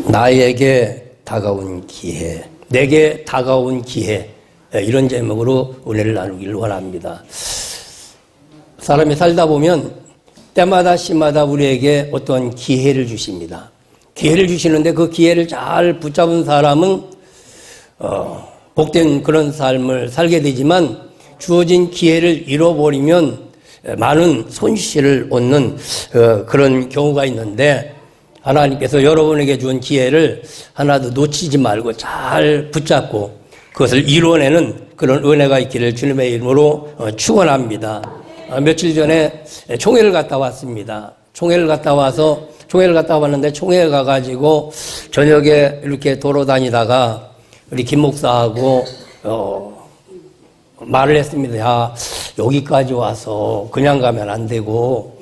나에게 다가온 기회, 내게 다가온 기회, 이런 제목으로 은혜를 나누기를 원합니다. 사람이 살다 보면 때마다 시마다 우리에게 어떤 기회를 주십니다. 기회를 주시는데 그 기회를 잘 붙잡은 사람은 복된 그런 삶을 살게 되지만, 주어진 기회를 잃어버리면 많은 손실을 얻는 그런 경우가 있는데, 하나님께서 여러분에게 준 기회를 하나도 놓치지 말고 잘 붙잡고 그것을 이뤄내는 그런 은혜가 있기를 주님의 이름으로 축원합니다. 며칠 전에 총회를 갔다 왔습니다. 총회를 갔다 왔는데, 총회에 가가지고 저녁에 이렇게 돌아다니다가 우리 김 목사하고 말을 했습니다. 야, 여기까지 와서 그냥 가면 안 되고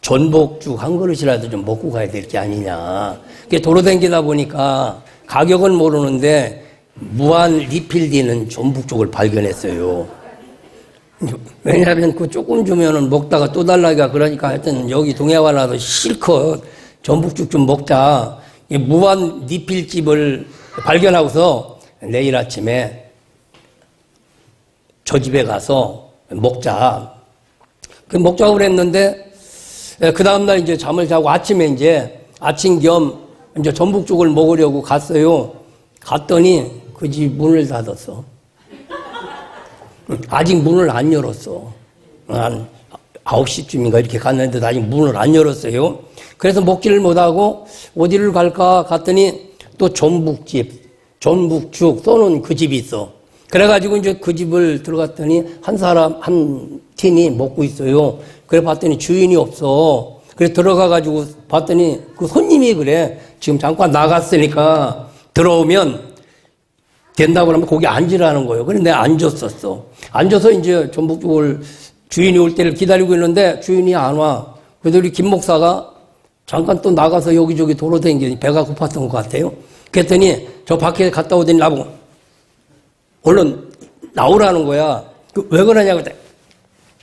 전복죽 한 그릇이라도 좀 먹고 가야 될 게 아니냐. 돌아다니다 보니까 가격은 모르는데 무한 리필되는 전복죽을 발견했어요. 왜냐하면 그 조금 주면은 먹다가 또 달라기가 그러니까 하여튼 여기 동해와 나도 실컷 전복죽 좀 먹자. 무한 리필집을 발견하고서 내일 아침에 저 집에 가서 먹자. 먹자고 그랬는데, 그 다음날 이제 잠을 자고 아침에 이제 아침 겸 이제 전복죽을 먹으려고 갔어요. 갔더니 그 집 문을 닫았어. 아직 문을 안 열었어. 한 9시쯤인가 이렇게 갔는데 아직 문을 안 열었어요. 그래서 먹지를 못하고 어디를 갈까 갔더니 또 전복죽 써놓은 그 집이 있어. 그래가지고 이제 그 집을 들어갔더니 한 팀이 먹고 있어요. 그래 봤더니 주인이 없어. 그래 들어가가지고 봤더니 그 손님이 그래. 지금 잠깐 나갔으니까 들어오면 된다고 하면 거기 앉으라는 거예요. 그래 내가 앉았었어. 앉아서 이제 전복죽을 주인이 올 때를 기다리고 있는데 주인이 안 와. 그래서 우리 김 목사가 잠깐 또 나가서 여기저기 돌아다니니 배가 고팠던 것 같아요. 그랬더니 저 밖에 갔다 오더니 나보고 얼른 나오라는 거야. 왜 그러냐고 했더니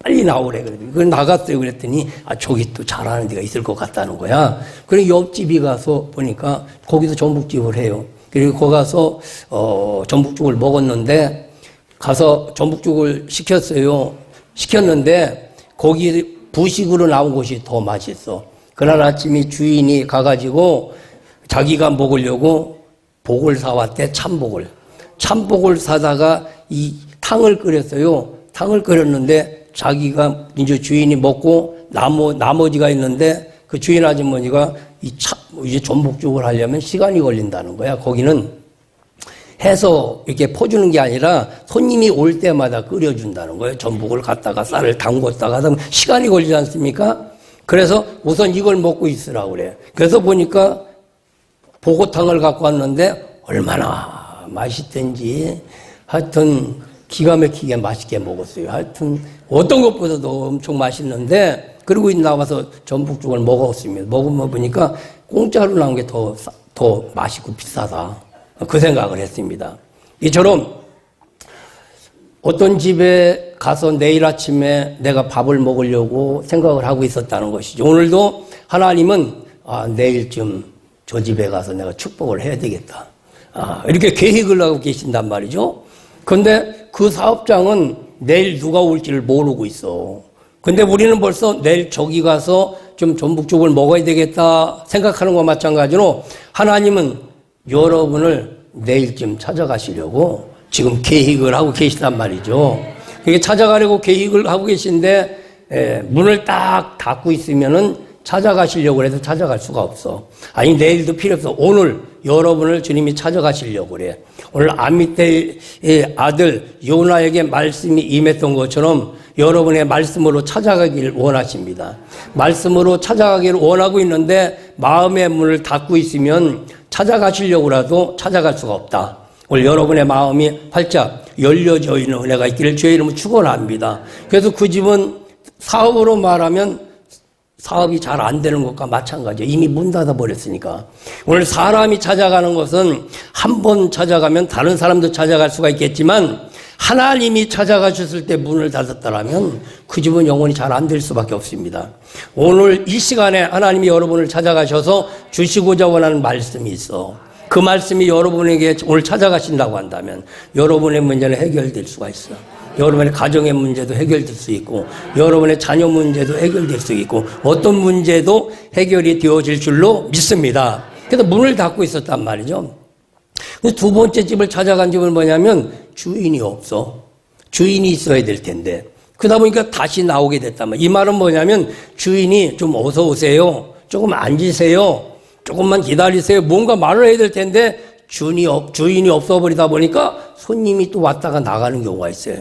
빨리 나오래. 그래 나갔어요. 그랬더니 저기 또 잘하는 데가 있을 것 같다는 거야. 그래 옆집이 가서 보니까 거기서 전복집을 해요. 그리고 거기 가서 전복죽을 먹었는데, 가서 전복죽을 시켰어요. 시켰는데 거기 부식으로 나온 것이 더 맛있어. 그날 아침에 주인이 가가지고 자기가 먹으려고 복을 사왔대. 참복을 사다가 이 탕을 끓였어요. 탕을 끓였는데 자기가 이제 주인이 먹고 나머지가 있는데 그 주인 아주머니가 이제 전복죽을 하려면 시간이 걸린다는 거야. 거기는 해서 이렇게 퍼주는 게 아니라 손님이 올 때마다 끓여준다는 거예요. 전복을 갖다가 쌀을 담궜다가 하면 시간이 걸리지 않습니까? 그래서 우선 이걸 먹고 있으라고 그래. 그래서 보니까 보고탕을 갖고 왔는데 얼마나 맛있던지 하여튼 기가 막히게 맛있게 먹었어요. 하여튼 어떤 것보다도 엄청 맛있는데, 그리고 나와서 전복죽을 먹었습니다. 먹으면 보니까 공짜로 나온 게 더 맛있고 비싸다. 그 생각을 했습니다. 이처럼 어떤 집에 가서 내일 아침에 내가 밥을 먹으려고 생각을 하고 있었다는 것이죠. 오늘도 하나님은 내일쯤 저 집에 가서 내가 축복을 해야 되겠다. 이렇게 계획을 하고 계신단 말이죠. 그런데 그 사업장은 내일 누가 올지를 모르고 있어. 근데 우리는 벌써 내일 저기 가서 좀 전복죽을 먹어야 되겠다 생각하는 것과 마찬가지로 하나님은 여러분을 내일쯤 찾아가시려고 지금 계획을 하고 계시단 말이죠. 그게 찾아가려고 계획을 하고 계신데 문을 딱 닫고 있으면은 찾아가시려고 해도 찾아갈 수가 없어. 아니 내일도 필요 없어. 오늘 여러분을 주님이 찾아가시려고 그래. 오늘 아미떼의 아들 요나에게 말씀이 임했던 것처럼 여러분의 말씀으로 찾아가기를 원하십니다. 말씀으로 찾아가기를 원하고 있는데 마음의 문을 닫고 있으면 찾아가시려고라도 찾아갈 수가 없다. 오늘 여러분의 마음이 활짝 열려져 있는 은혜가 있기를 주의 이름으로 축원합니다. 그래서 그 집은 사업으로 말하면 사업이 잘 안 되는 것과 마찬가지예요. 이미 문 닫아 버렸으니까. 오늘 사람이 찾아가는 것은 한 번 찾아가면 다른 사람도 찾아갈 수가 있겠지만 하나님이 찾아가셨을 때 문을 닫았다라면 그 집은 영원히 잘 안 될 수밖에 없습니다. 오늘 이 시간에 하나님이 여러분을 찾아가셔서 주시고자 원하는 말씀이 있어. 그 말씀이 여러분에게 오늘 찾아가신다고 한다면 여러분의 문제는 해결될 수가 있어. 여러분의 가정의 문제도 해결될 수 있고 여러분의 자녀 문제도 해결될 수 있고 어떤 문제도 해결이 되어질 줄로 믿습니다. 그래서 문을 닫고 있었단 말이죠. 두 번째 집을 찾아간 집은 뭐냐면 주인이 없어. 주인이 있어야 될 텐데 그러다 보니까 다시 나오게 됐단 말이에요. 이 말은 뭐냐면 주인이 좀 어서 오세요. 조금 앉으세요. 조금만 기다리세요. 뭔가 말을 해야 될 텐데 주인이 없어버리다 보니까 손님이 또 왔다가 나가는 경우가 있어요.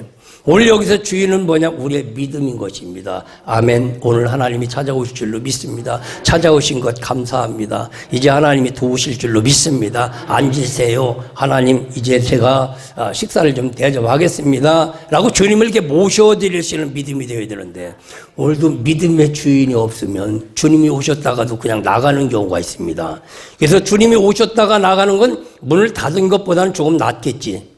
오늘 여기서 주인은 뭐냐? 우리의 믿음인 것입니다. 아멘. 오늘 하나님이 찾아오실 줄로 믿습니다. 찾아오신 것 감사합니다. 이제 하나님이 도우실 줄로 믿습니다. 앉으세요. 하나님 이제 제가 식사를 좀 대접하겠습니다. 라고 주님을 이렇게 모셔드릴 수 있는 믿음이 되어야 되는데 오늘도 믿음의 주인이 없으면 주님이 오셨다가도 그냥 나가는 경우가 있습니다. 그래서 주님이 오셨다가 나가는 건 문을 닫은 것보다는 조금 낫겠지.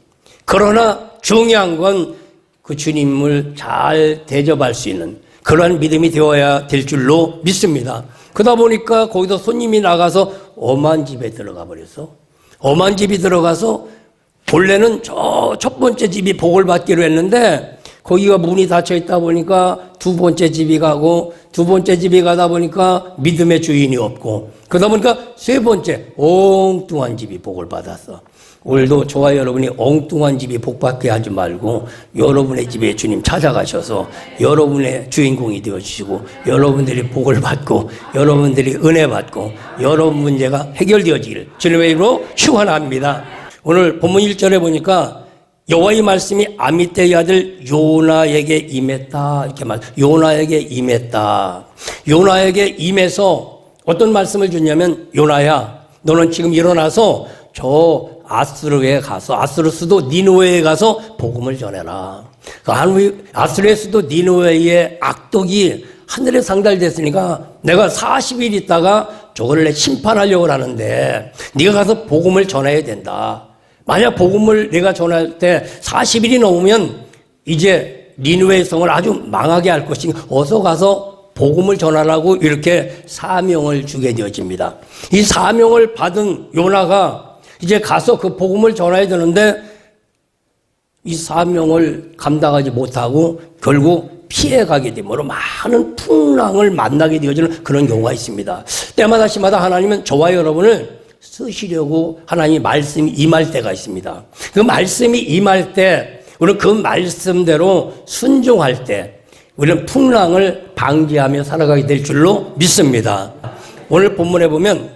그러나 중요한 건 그 주님을 잘 대접할 수 있는 그러한 믿음이 되어야 될 줄로 믿습니다. 그러다 보니까 거기서 손님이 나가서 엄한 집에 들어가 버렸어. 엄한 집이 들어가서 본래는 저 첫 번째 집이 복을 받기로 했는데 거기가 문이 닫혀 있다 보니까 두 번째 집이 가고 두 번째 집이 가다 보니까 믿음의 주인이 없고 그러다 보니까 세 번째 엉뚱한 집이 복을 받았어. 오늘도 저와 여러분이 엉뚱한 집이 복받게 하지 말고 여러분의 집에 주님 찾아가셔서 여러분의 주인공이 되어주시고 여러분들이 복을 받고 여러분들이 은혜 받고 여러분 문제가 해결되어지기를 주님의 이름으로 축원합니다. 오늘 본문 1절에 보니까 여호와의 말씀이 아미떼의 아들 요나에게 임했다 이렇게 말. 요나에게 임했다. 요나에게 임해서 어떤 말씀을 주냐면 요나야 너는 지금 일어나서 저 아수르에 가서 아수르 수도 니느웨에 가서 복음을 전해라. 아수르의 수도 니느웨의 악독이 하늘에 상달됐으니까 내가 40일 있다가 저걸 심판하려고 하는데 네가 가서 복음을 전해야 된다. 만약 복음을 내가 전할 때 40일이 넘으면 이제 니느웨 성을 아주 망하게 할 것이니 어서 가서 복음을 전하라고 이렇게 사명을 주게 되어집니다. 이 사명을 받은 요나가 이제 가서 그 복음을 전해야 되는데 이 사명을 감당하지 못하고 결국 피해가게 되므로 많은 풍랑을 만나게 되어지는 그런 경우가 있습니다. 때마다 시마다 하나님은 저와 여러분을 쓰시려고 하나님의 말씀이 임할 때가 있습니다. 그 말씀이 임할 때 우리는 그 말씀대로 순종할 때 우리는 풍랑을 방지하며 살아가게 될 줄로 믿습니다. 오늘 본문에 보면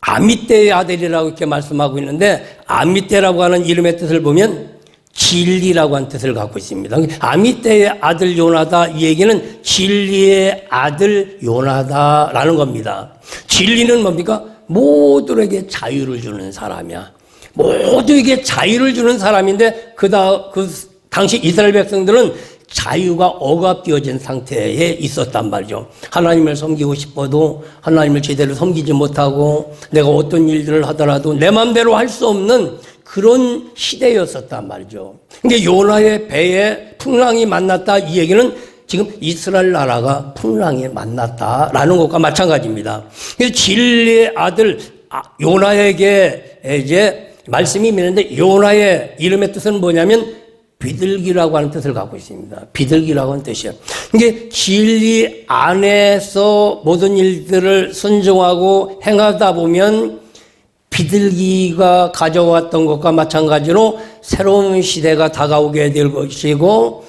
아미떼의 아들이라고 이렇게 말씀하고 있는데 아미떼라고 하는 이름의 뜻을 보면 진리라고 하는 뜻을 갖고 있습니다. 아미떼의 아들 요나다 이 얘기는 진리의 아들 요나다라는 겁니다. 진리는 뭡니까? 모두에게 자유를 주는 사람이야. 모두에게 자유를 주는 사람인데 그 당시 이스라엘 백성들은 자유가 억압되어진 상태에 있었단 말이죠. 하나님을 섬기고 싶어도 하나님을 제대로 섬기지 못하고 내가 어떤 일들을 하더라도 내 마음대로 할 수 없는 그런 시대였었단 말이죠. 근데 요나의 배에 풍랑이 만났다 이 얘기는 지금 이스라엘 나라가 풍랑에 만났다라는 것과 마찬가지입니다. 그래서 진리의 아들 요나에게 이제 말씀이 있는데 요나의 이름의 뜻은 뭐냐면 비둘기라고 하는 뜻을 갖고 있습니다. 비둘기라고 하는 뜻이에요. 이게 진리 안에서 모든 일들을 순종하고 행하다 보면 비둘기가 가져왔던 것과 마찬가지로 새로운 시대가 다가오게 될 것이고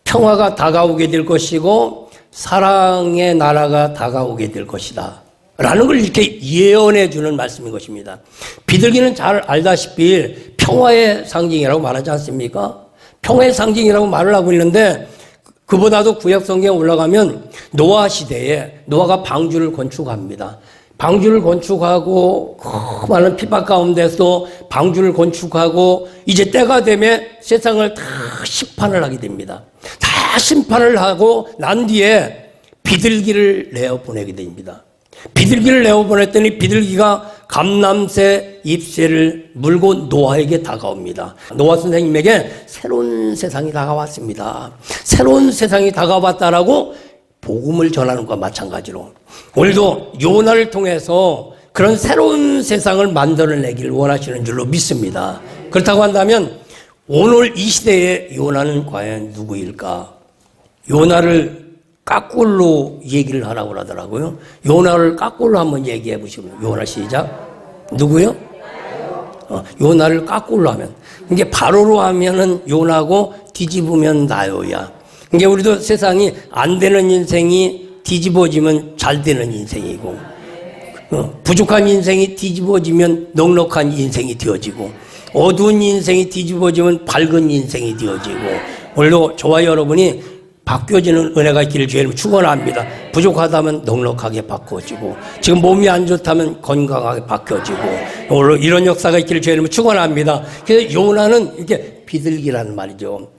평화가 다가오게 될 것이고 사랑의 나라가 다가오게 될 것이다. 라는 걸 이렇게 예언해 주는 말씀인 것입니다. 비둘기는 잘 알다시피 평화의 상징이라고 말하지 않습니까? 평화의 상징이라고 말을 하고 있는데 그보다도 구약 성경에 올라가면 노아 시대에 노아가 방주를 건축합니다. 방주를 건축하고 그 많은 핍박 가운데서 방주를 건축하고 이제 때가 되면 세상을 다 심판을 하게 됩니다. 다 심판을 하고 난 뒤에 비둘기를 내어 보내게 됩니다. 비둘기를 내어보냈더니 비둘기가 감람새 잎새를 물고 노아에게 다가옵니다. 노아 선생님에게 새로운 세상이 다가왔습니다. 새로운 세상이 다가왔다라고 복음을 전하는 것과 마찬가지로 오늘도 요나를 통해서 그런 새로운 세상을 만들어내기를 원하시는 줄로 믿습니다. 그렇다고 한다면 오늘 이 시대에 요나는 과연 누구일까? 요나를 까꿀로 얘기를 하라고 하더라고요. 요나를 까꿀로 한번 얘기해 보시면 요나 시작. 누구요? 요나를 까꿀로 하면 이게 바로로 하면은 요나고 뒤집으면 나요야. 이게 우리도 세상이 안 되는 인생이 뒤집어지면 잘 되는 인생이고 부족한 인생이 뒤집어지면 넉넉한 인생이 되어지고 어두운 인생이 뒤집어지면 밝은 인생이 되어지고 오늘도 저와 여러분이 바뀌어지는 은혜가 있기를 주님 축원합니다. 부족하다면 넉넉하게 바꿔지고 지금 몸이 안 좋다면 건강하게 바뀌어지고 오늘 이런 역사가 있기를 주님 축원합니다. 그래서 요나는 이렇게 비둘기라는 말이죠.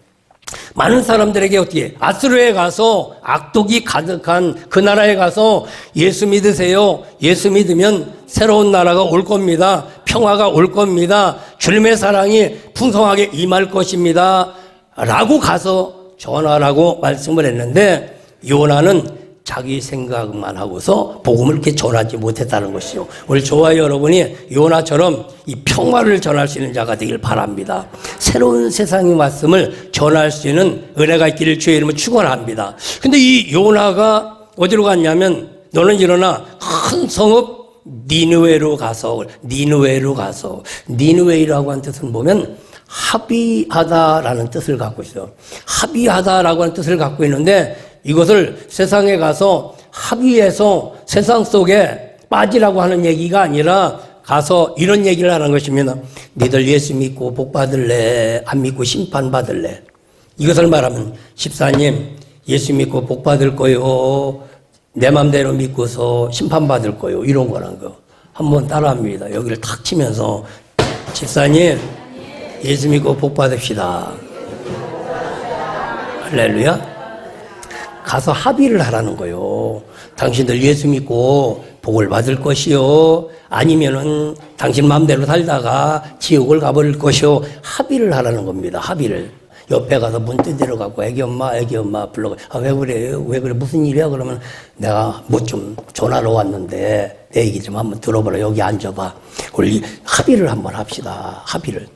많은 사람들에게 어떻게 아수르에 가서 악독이 가득한 그 나라에 가서 예수 믿으세요. 예수 믿으면 새로운 나라가 올 겁니다. 평화가 올 겁니다. 주님의 사랑이 풍성하게 임할 것입니다. 라고 가서 전하라고 말씀을 했는데 요나는 자기 생각만 하고서 복음을 이렇게 전하지 못했다는 것이죠. 오늘 저와 여러분이 요나처럼 이 평화를 전할 수 있는 자가 되길 바랍니다. 새로운 세상의 말씀을 전할 수 있는 은혜가 있기를 주의 이름으로 축원합니다. 근데 이 요나가 어디로 갔냐면 너는 일어나 큰 성읍 니느웨로 가서 니느웨이라고 하는 뜻은 보면 합의하다라는 뜻을 갖고 있어요. 합의하다라고 하는 뜻을 갖고 있는데 이것을 세상에 가서 합의해서 세상 속에 빠지라고 하는 얘기가 아니라 가서 이런 얘기를 하는 것입니다. 너희들 예수 믿고 복 받을래? 안 믿고 심판 받을래? 이것을 말하면 집사님 예수 믿고 복 받을 거요. 내 맘대로 믿고서 심판 받을 거요. 이런 거라는 거. 한번 따라합니다. 여기를 탁 치면서 집사님 예수 믿고 복 받읍시다. 할렐루야. 가서 합의를 하라는 거요. 당신들 예수 믿고 복을 받을 것이요. 아니면은 당신 마음대로 살다가 지옥을 가버릴 것이요. 합의를 하라는 겁니다. 합의를. 옆에 가서 문 두드려 갖고 애기 엄마 불러가. 아, 왜 그래요? 왜 그래? 무슨 일이야? 그러면 내가 뭐 좀 전화로 왔는데 내 얘기 좀 한번 들어보라. 여기 앉아봐. 우리 합의를 한번 합시다. 합의를.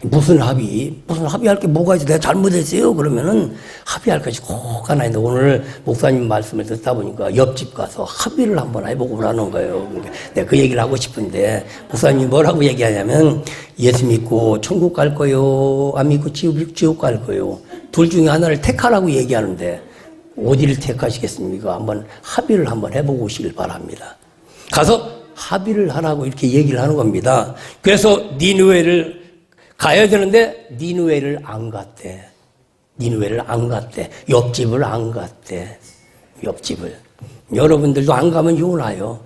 무슨 합의할 게 뭐가 있어? 내가 잘못했어요? 그러면은 합의할 것이 꼭 하나 있는데 오늘 목사님 말씀을 듣다 보니까 옆집 가서 합의를 한번 해보고 그러는 거예요. 그러니까 내가 그 얘기를 하고 싶은데 목사님이 뭐라고 얘기하냐면 예수 믿고 천국 갈 거요? 안 믿고 지옥 갈 거요? 둘 중에 하나를 택하라고 얘기하는데 어디를 택하시겠습니까? 한번 합의를 한번 해보고 오시길 바랍니다. 가서 합의를 하라고 이렇게 얘기를 하는 겁니다. 그래서 니느웨를 가야 되는데 니느웨를 안 갔대. 옆집을 안 갔대. 옆집을. 여러분들도 안 가면 요나요.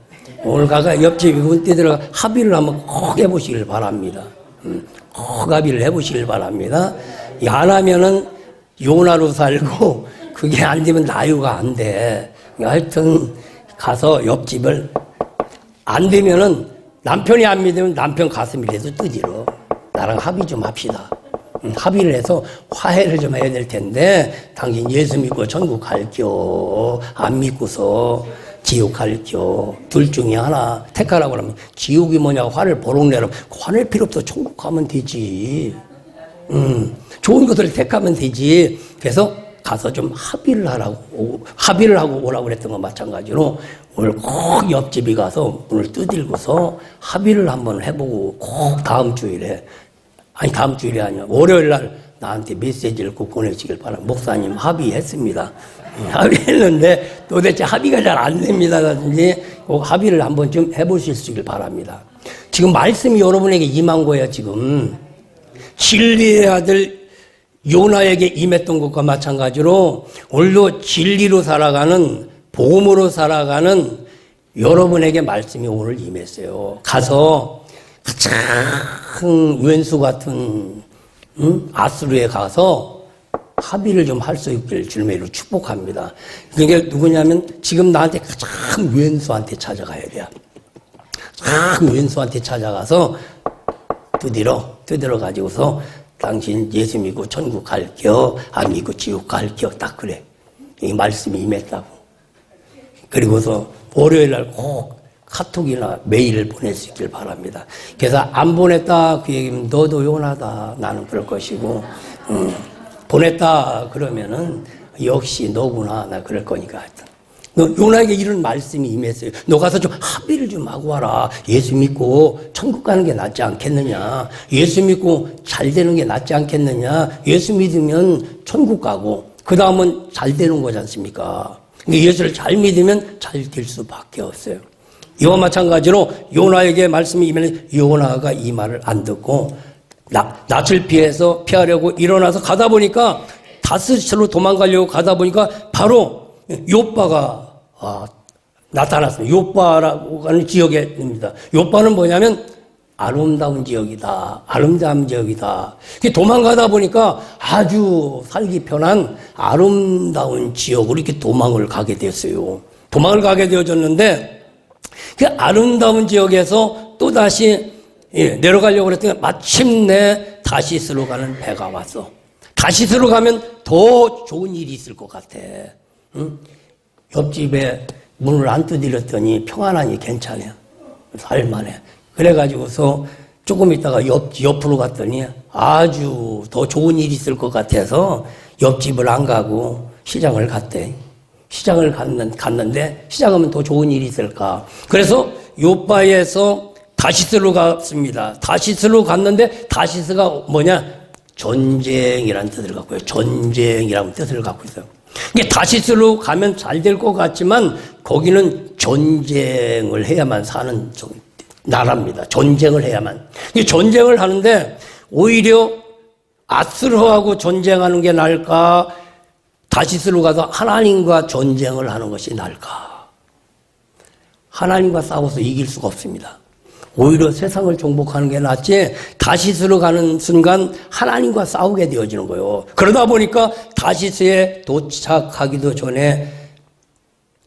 오늘 가가 옆집에 문 떼들어 합의를 한번 꼭 해보시길 바랍니다. 꼭 합의를 해보시길 바랍니다. 안 하면은 요나로 살고 그게 안 되면 나유가 안 돼. 하여튼 가서 옆집을 안 되면은 남편이 안 믿으면 남편 가슴이라도 뜯이러. 나랑 합의 좀 합시다. 합의를 해서 화해를 좀 해야 될 텐데 당신 예수 믿고 천국 갈겨 안 믿고서 지옥 갈겨 둘 중에 하나 택하라고 그러면 지옥이 뭐냐 화를 버럭 내라. 화낼 필요 없어. 천국 가면 되지. 좋은 것을 택하면 되지. 그래서 가서 좀 합의를 하고 오라고 그랬던 거 마찬가지로 오늘 꼭 옆집에 가서 오늘 두들고서 합의를 한번 해보고 꼭 다음 주일이 아니야. 월요일 날 나한테 메시지를 꼭 보내시길 바랍니다. 목사님 합의했습니다. 합의했는데 도대체 합의가 잘 안 됩니다. 꼭 합의를 한번 좀 해보실 수 있길 바랍니다. 지금 말씀이 여러분에게 임한 거예요. 지금 진리의 아들 요나에게 임했던 것과 마찬가지로 오늘도 진리로 살아가는 복음으로 살아가는 여러분에게 말씀이 오늘 임했어요. 가서 가장 왼수 같은 아수르에 가서 합의를 좀 할 수 있길 주님으로 축복합니다. 그게 누구냐면 지금 나한테 가장 왼수한테 찾아가야 돼요. 참 왼수한테 찾아가서 두드려 가지고서 당신 예수 믿고 천국 갈겨, 안 믿고 지옥 갈겨, 딱 그래. 이 말씀이 임했다고. 그리고서 월요일 날 꼭 카톡이나 메일을 보낼 수 있길 바랍니다. 그래서 안 보냈다 그 얘기면 너도 요나다, 나는 그럴 것이고, 보냈다 그러면은 역시 너구나, 나 그럴 거니까 하여튼. 너 요나에게 이런 말씀이 임했어요. 너 가서 좀 합의를 좀 하고 와라. 예수 믿고 천국 가는 게 낫지 않겠느냐. 예수 믿고 잘 되는 게 낫지 않겠느냐. 예수 믿으면 천국 가고 그 다음은 잘 되는 거지 않습니까? 예수를 잘 믿으면 잘 될 수밖에 없어요. 이와 마찬가지로 요나에게 말씀이 임하는 요나가 이 말을 안 듣고 낯을 피하려고 일어나서 가다 보니까 다스스로 도망가려고 가다 보니까 바로 요빠가 나타났습니다. 요빠라고 하는 지역입니다. 요빠는 뭐냐면 아름다운 지역이다. 아름다운 지역이다. 도망가다 보니까 아주 살기 편한 아름다운 지역으로 이렇게 도망을 가게 됐어요. 도망을 가게 되어졌는데 그 아름다운 지역에서 또다시 내려가려고 그랬더니 마침내 다시스로 가는 배가 왔어. 다시스로 가면 더 좋은 일이 있을 것 같아. 응? 옆집에 문을 안 두드렸더니 평안하니 괜찮아요. 살만해. 그래가지고서 조금 있다가 옆으로 갔더니 아주 더 좋은 일이 있을 것 같아서 옆집을 안 가고 시장을 갔대. 시장을 갔는데 시장 가면 더 좋은 일이 있을까. 그래서 요바에서 다시스로 갔습니다. 다시스로 갔는데 다시스가 뭐냐? 전쟁이라는 뜻을 갖고 있어요. 전쟁이라는 뜻을 갖고 있어요. 이게 다시스로 가면 잘 될 것 같지만 거기는 전쟁을 해야만 사는 나라입니다. 전쟁을 해야만. 전쟁을 하는데 오히려 아스르하고 전쟁하는 게 나을까? 다시스로 가서 하나님과 전쟁을 하는 것이 나을까? 하나님과 싸워서 이길 수가 없습니다. 오히려 세상을 정복하는 게 낫지 다시스로 가는 순간 하나님과 싸우게 되어지는 거예요. 그러다 보니까 다시스에 도착하기도 전에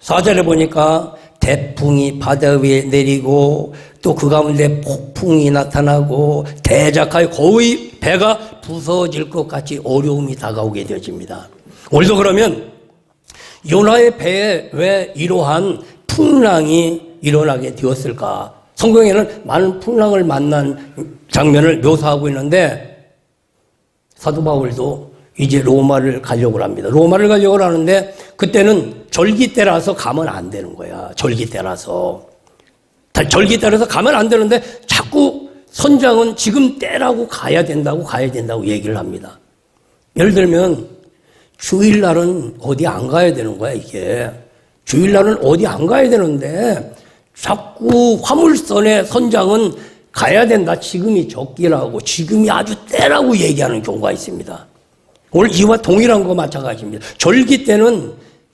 4절에 보니까 대풍이 바다 위에 내리고 또 그 가운데 폭풍이 나타나고 대작하여 거의 배가 부서질 것 같이 어려움이 다가오게 되어집니다. 오늘도 그러면 요나의 배에 왜 이러한 풍랑이 일어나게 되었을까? 성경에는 많은 풍랑을 만난 장면을 묘사하고 있는데 사도 바울도 이제 로마를 가려고 합니다. 로마를 가려고 하는데 그때는 절기 때라서 가면 안 되는 거야. 절기 때라서 가면 안 되는데 자꾸 선장은 지금 때라고 가야 된다고 얘기를 합니다. 예를 들면 주일날은 어디 안 가야 되는 거야, 이게. 주일날은 어디 안 가야 되는데 자꾸 화물선의 선장은 가야 된다. 지금이 적기라고, 지금이 아주 때라고 얘기하는 경우가 있습니다. 오늘 이와 동일한 거 마찬가지입니다. 절기 때는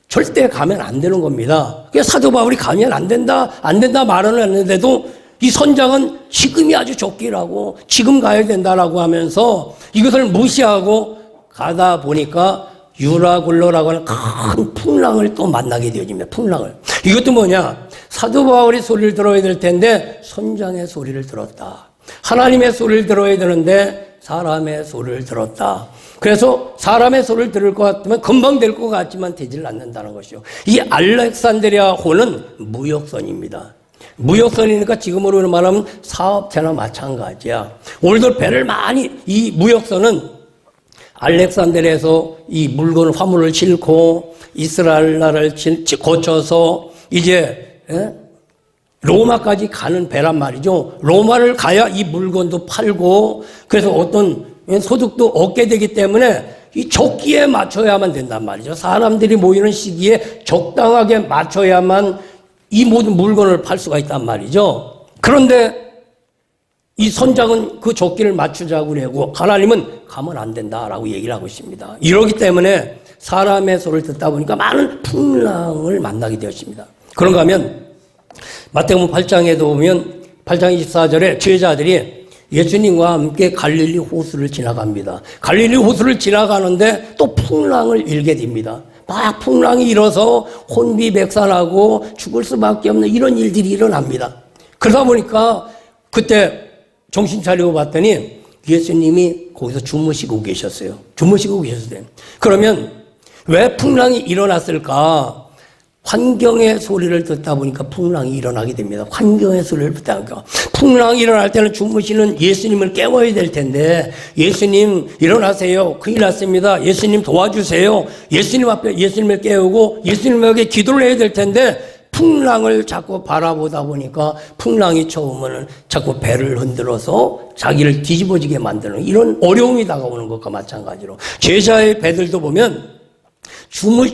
절대 가면 안 되는 겁니다. 그래서 사도 바울이 가면 안 된다 말은 했는데도 이 선장은 지금이 아주 적기라고, 지금 가야 된다라고 하면서 이것을 무시하고 가다 보니까 유라굴로라고 하는 큰 풍랑을 또 만나게 되어집니다. 풍랑을. 이것도 뭐냐? 사도 바울이 소리를 들어야 될 텐데 선장의 소리를 들었다. 하나님의 소리를 들어야 되는데 사람의 소리를 들었다. 그래서 사람의 소리를 들을 것 같으면 금방 될 것 같지만 되질 않는다는 것이요. 이 알렉산드리아호는 무역선입니다. 무역선이니까 지금으로 말하면 사업체나 마찬가지야. 오늘도 배를 많이, 이 무역선은 알렉산드리아에서 이 물건, 화물을 싣고 이스라엘 나라를 거쳐서 이제 로마까지 가는 배란 말이죠. 로마를 가야 이 물건도 팔고 그래서 어떤 소득도 얻게 되기 때문에 이 적기에 맞춰야만 된단 말이죠. 사람들이 모이는 시기에 적당하게 맞춰야만 이 모든 물건을 팔 수가 있단 말이죠. 그런데 이 선장은 그 적기를 맞추자고 그러고 하나님은 가면 안 된다라고 얘기를 하고 있습니다. 이러기 때문에 사람의 소리를 듣다 보니까 많은 풍랑을 만나게 되었습니다. 그런가 하면 마태복음 8장에도 보면 8장 24절에 제자들이 예수님과 함께 갈릴리 호수를 지나갑니다. 갈릴리 호수를 지나가는데 또 풍랑을 일게 됩니다. 막 풍랑이 일어서 혼비백산하고 죽을 수밖에 없는 이런 일들이 일어납니다. 그러다 보니까 그때 정신 차리고 봤더니 예수님이 거기서 주무시고 계셨어요. 주무시고 계셨어요. 그러면 왜 풍랑이 일어났을까? 환경의 소리를 듣다 보니까 풍랑이 일어나게 됩니다. 환경의 소리를 듣다 보니까. 풍랑이 일어날 때는 주무시는 예수님을 깨워야 될 텐데, 예수님 일어나세요. 큰일 났습니다. 예수님 도와주세요. 예수님 앞에 예수님을 깨우고 예수님에게 기도를 해야 될 텐데, 풍랑을 자꾸 바라보다 보니까 풍랑이 처음에는 자꾸 배를 흔들어서 자기를 뒤집어지게 만드는 이런 어려움이 다가오는 것과 마찬가지로 제자의 배들도 보면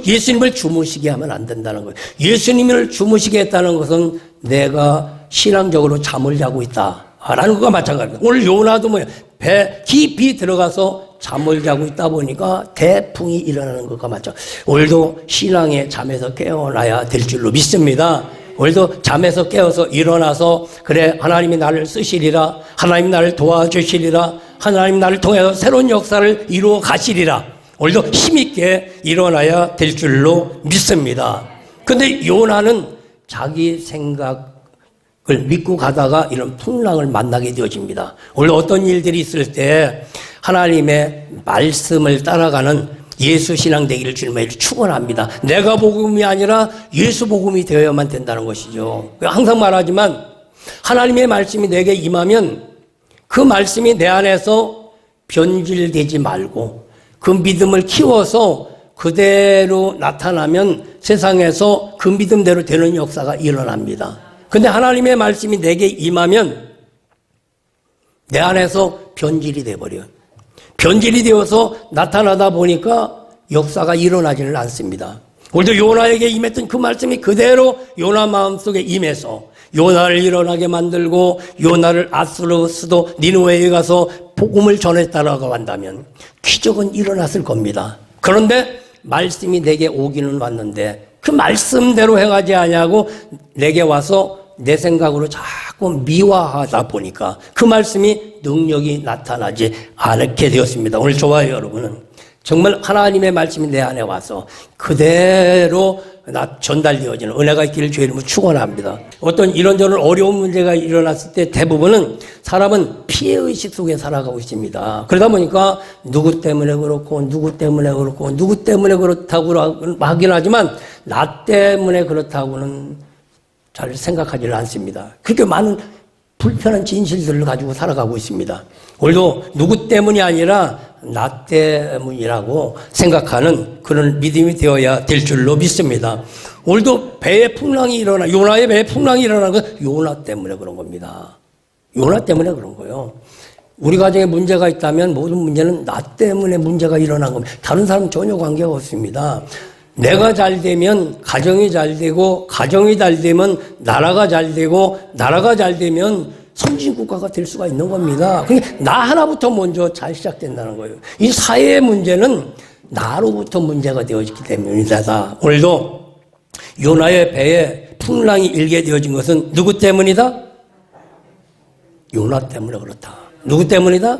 예수님을 주무시게 하면 안 된다는 거예요. 예수님을 주무시게 했다는 것은 내가 신앙적으로 잠을 자고 있다라는 것과 마찬가지입니다. 오늘 요나도 뭐예요? 배 깊이 들어가서 잠을 자고 있다 보니까 대풍이 일어나는 것과 마찬가지로 오늘도 신앙의 잠에서 깨어나야 될 줄로 믿습니다. 오늘도 잠에서 깨어서 일어나서 그래 하나님이 나를 쓰시리라, 하나님이 나를 도와주시리라, 하나님 나를 통해서 새로운 역사를 이루어 가시리라, 오늘도 힘있게 일어나야 될 줄로 믿습니다. 그런데 요나는 자기 생각을 믿고 가다가 이런 풍랑을 만나게 되어집니다. 오늘 어떤 일들이 있을 때 하나님의 말씀을 따라가는 예수 신앙 되기를 주님의 이름으로 축원합니다. 내가 복음이 아니라 예수 복음이 되어야만 된다는 것이죠. 항상 말하지만 하나님의 말씀이 내게 임하면 그 말씀이 내 안에서 변질되지 말고 그 믿음을 키워서 그대로 나타나면 세상에서 그 믿음대로 되는 역사가 일어납니다. 근데 하나님의 말씀이 내게 임하면 내 안에서 변질이 돼버려요. 변질이 되어서 나타나다 보니까 역사가 일어나지는 않습니다. 오늘도 요나에게 임했던 그 말씀이 그대로 요나 마음속에 임해서 요나를 일어나게 만들고 요나를 아수르스도 니느웨에 가서 복음을 전했다라고 한다면 기적은 일어났을 겁니다. 그런데 말씀이 내게 오기는 왔는데 그 말씀대로 행하지 아니하고 내게 와서 내 생각으로 자꾸 미화하다 보니까 그 말씀이 능력이 나타나지 않게 되었습니다. 오늘 좋아요, 여러분은. 정말 하나님의 말씀이 내 안에 와서 그대로 전달되어지는 은혜가 있기를 주의 이름으로 축원합니다. 어떤 이런저런 어려운 문제가 일어났을 때 대부분은 사람은 피해의식 속에 살아가고 있습니다. 그러다 보니까 누구 때문에 그렇고 누구 때문에 그렇고 누구 때문에 그렇다고 하긴 하지만 나 때문에 그렇다고는 잘 생각하지를 않습니다. 그렇게 많은 불편한 진실들을 가지고 살아가고 있습니다. 오늘도 누구 때문이 아니라 나 때문이라고 생각하는 그런 믿음이 되어야 될 줄로 믿습니다. 오늘도 배에 풍랑이 요나의 배에 풍랑이 일어나는 건 요나 때문에 그런 겁니다. 요나 때문에 그런 거예요. 우리 가정에 문제가 있다면 모든 문제는 나 때문에 문제가 일어난 겁니다. 다른 사람은 전혀 관계가 없습니다. 내가 잘 되면 가정이 잘 되고 가정이 잘 되면 나라가 잘 되고 나라가 잘 되면 선진국가가 될 수가 있는 겁니다. 그러니까 나 하나부터 먼저 잘 시작된다는 거예요. 이 사회의 문제는 나로부터 문제가 되어지기 때문이다. 오늘도 요나의 배에 풍랑이 일게 되어진 것은 누구 때문이다? 요나 때문에 그렇다. 누구 때문이다?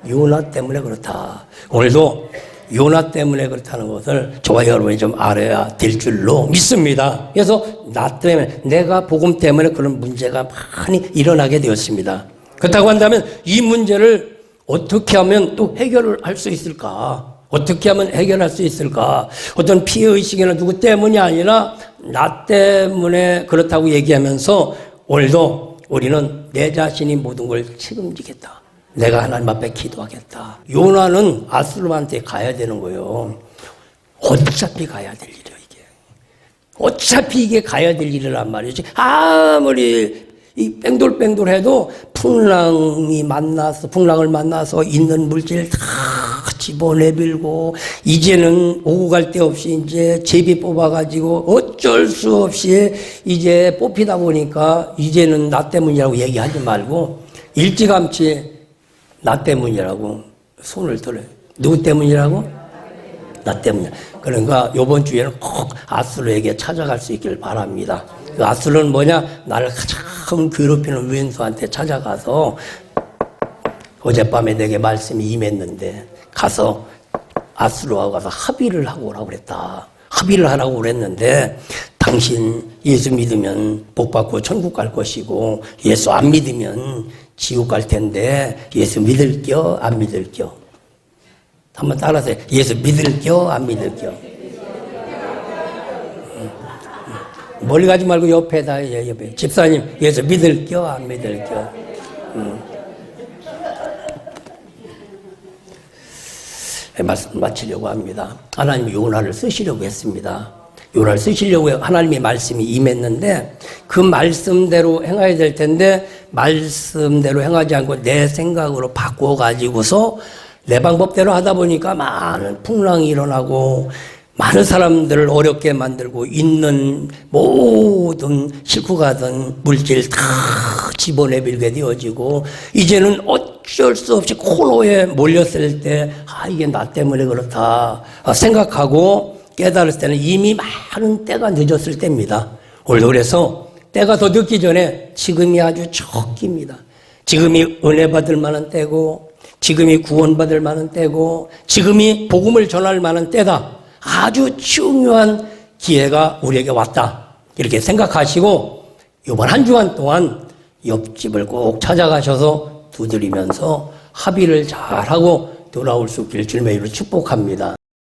요나 때문에 그렇다. 오늘도 요나 때문에 그렇다는 것을 저와 여러분이 좀 알아야 될 줄로 믿습니다. 그래서 나 때문에, 내가 복음 때문에 그런 문제가 많이 일어나게 되었습니다. 그렇다고 한다면 이 문제를 어떻게 하면 또 해결을 할 수 있을까? 어떻게 하면 해결할 수 있을까? 어떤 피해의식이나 누구 때문이 아니라 나 때문에 그렇다고 얘기하면서 오늘도 우리는 내 자신이 모든 걸 책임지겠다. 내가 하나님 앞에 기도하겠다. 요나는 아수르한테 가야 되는 거예요. 어차피 가야 될 일이에요, 이게. 어차피 이게 가야 될 일이란 말이지. 아무리 이 뺑돌뺑돌해도 풍랑을 만나서 있는 물질 다 집어내밀고 이제는 오고 갈 데 없이 이제 제비 뽑아가지고 어쩔 수 없이 이제 뽑히다 보니까 이제는 나 때문이라고 얘기하지 말고 일찌감치 나 때문이라고 손을 들어요. 누구 때문이라고? 나 때문이야. 그러니까 이번 주에는 꼭 아수르에게 찾아갈 수 있길 바랍니다. 그 아수르는 뭐냐? 나를 가장 괴롭히는 왼수한테 찾아가서 어젯밤에 내게 말씀이 임했는데 가서 아수르하고 가서 합의를 하고 오라고 그랬다. 합의를 하라고 그랬는데 당신 예수 믿으면 복 받고 천국 갈 것이고 예수 안 믿으면 지옥 갈 텐데 예수 믿을 겨 안 믿을 겨? 한번 따라서 예수 믿을 겨 안 믿을 겨? 멀리 가지 말고 옆에다 옆에 집사님 예수 믿을 겨 안 믿을 겨? 말씀 마치려고 합니다. 하나님이 요나를 쓰시려고 했습니다. 요나를 쓰시려고 하나님의 말씀이 임했는데 그 말씀대로 행해야 될 텐데 말씀대로 행하지 않고 내 생각으로 바꿔가지고서 내 방법대로 하다 보니까 많은 풍랑이 일어나고 많은 사람들을 어렵게 만들고 있는 모든 싣고 가던 물질 다 집어내밀게 되어지고 이제는 어쩔 수 없이 코너에 몰렸을 때 이게 나 때문에 그렇다 생각하고 깨달을 때는 이미 많은 때가 늦었을 때입니다. 오늘도 그래서 때가 더 늦기 전에 지금이 아주 적깁니다. 지금이 은혜 받을 만한 때고 지금이 구원받을 만한 때고 지금이 복음을 전할 만한 때다. 아주 중요한 기회가 우리에게 왔다. 이렇게 생각하시고 이번 한 주간 동안 옆집을 꼭 찾아가셔서 두드리면서 합의를 잘하고 돌아올 수 있기를 주님의 이름으로 축복합니다.